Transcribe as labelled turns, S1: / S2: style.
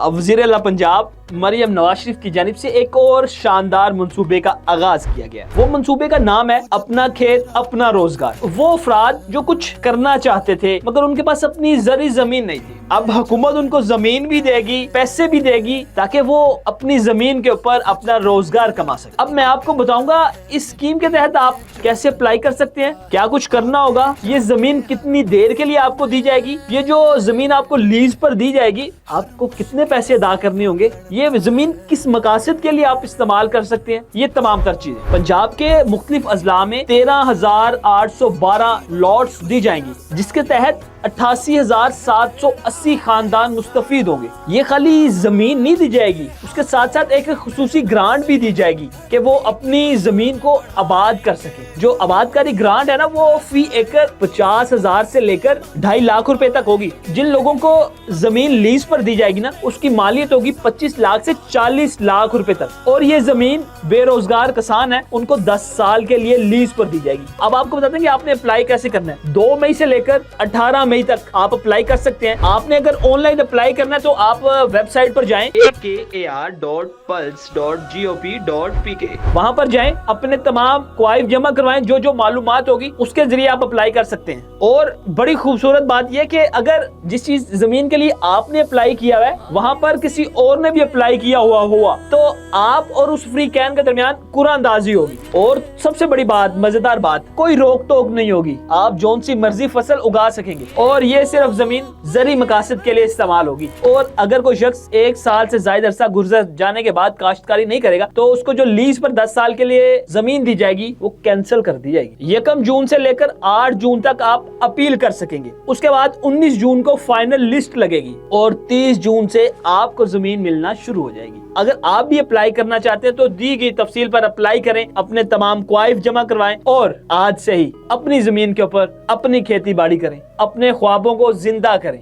S1: वज़ीर आला पंजाब मरियम नवाज शरीफ की जानिब से एक और शानदार मंसूबे का आगाज किया गया। वो मंसूबे का नाम है अपना खेत अपना रोजगार। वो अफराद जो कुछ करना चाहते थे मगर उनके पास अपनी जरी जमीन नहीं थी, अब हुकूमत उनको जमीन भी देगी, पैसे भी देगी ताकि वो अपनी जमीन के ऊपर अपना रोजगार कमा सके। अब मैं आपको बताऊंगा इस स्कीम के तहत आप कैसे अप्लाई कर सकते हैं, क्या कुछ करना होगा, ये जमीन कितनी देर के लिए आपको दी जाएगी, ये जो जमीन आपको लीज पर दी जाएगी आपको कितने पैसे अदा करने होंगे, ये जमीन किस मकासद के लिए आप इस्तेमाल कर सकते हैं, ये तमाम तर चीजें पंजाब के मुख्तलिफ अजला में 13,812 लॉट्स दी जाएंगी, जिसके तहत 88,780 खानदान मुस्तफीद होंगे। ये खाली जमीन नहीं दी जाएगी, उसके साथ साथ एक खुसूसी ग्रांट भी दी जाएगी कि वो अपनी जमीन को आबाद कर सके। जो आबादकारी ग्रांट है ना, वो फी एकड़ 50,000 से लेकर 2.5 लाख रुपए तक होगी। जिन लोगों को जमीन लीज पर दी जाएगी ना, उसकी मालियत होगी 25 लाख से 40 लाख रुपए तक। और ये जमीन बेरोजगार किसान है, उनको 10 साल के लिए लीज पर दी जाएगी। अब आपको बताते हैं कि आपने अप्लाई कैसे करना है। 2 मई से लेकर 18 मई तक आप अप्लाई कर सकते हैं। आपने अगर ऑनलाइन अप्लाई करना है तो आप वेबसाइट पर जाएं akar.pulse.gop.pk, वहां पर जाएं, अपने तमाम क्वाइफ जमा करवाएं, जो जो मालूमात होगी उसके जरिए आप अप्लाई कर सकते हैं। और बड़ी खूबसूरत बात यह कि अगर जिस चीज जमीन के लिए आपने अप्लाई किया है वहां पर किसी और ने भी अप्लाई किया हुआ तो आप और उस फ्री कैन के दरमियान कुरानंदाजी होगी। और सबसे बड़ी बात, मजेदार बात, कोई रोक टोक नहीं होगी, आप जौन सी मर्जी फसल उगा सकेंगे और ये सिर्फ जमीन जरी मकासद के लिए इस्तेमाल होगी। और अगर कोई शख्स 1 साल से ज्यादा अरसा गुजर जाने के बाद काश्तकारी नहीं करेगा तो उसको जो लीज पर 10 साल के लिए जमीन दी जाएगी वो कैंसिल कर दी जाएगी। 1 जून से लेकर 8 जून तक आप अपील कर सकेंगे। उसके बाद 19 जून को फाइनल लिस्ट लगेगी और 30 जून से आपको जमीन मिलना शुरू हो जाएगी। अगर आप भी अप्लाई करना चाहते हैं तो दी गई तफसील पर अप्लाई करें, अपने तमाम क्वाइफ जमा करवाएं और आज से ही अपनी जमीन के ऊपर अपनी खेती बाड़ी करें, अपने ख्वाबों को जिंदा करें।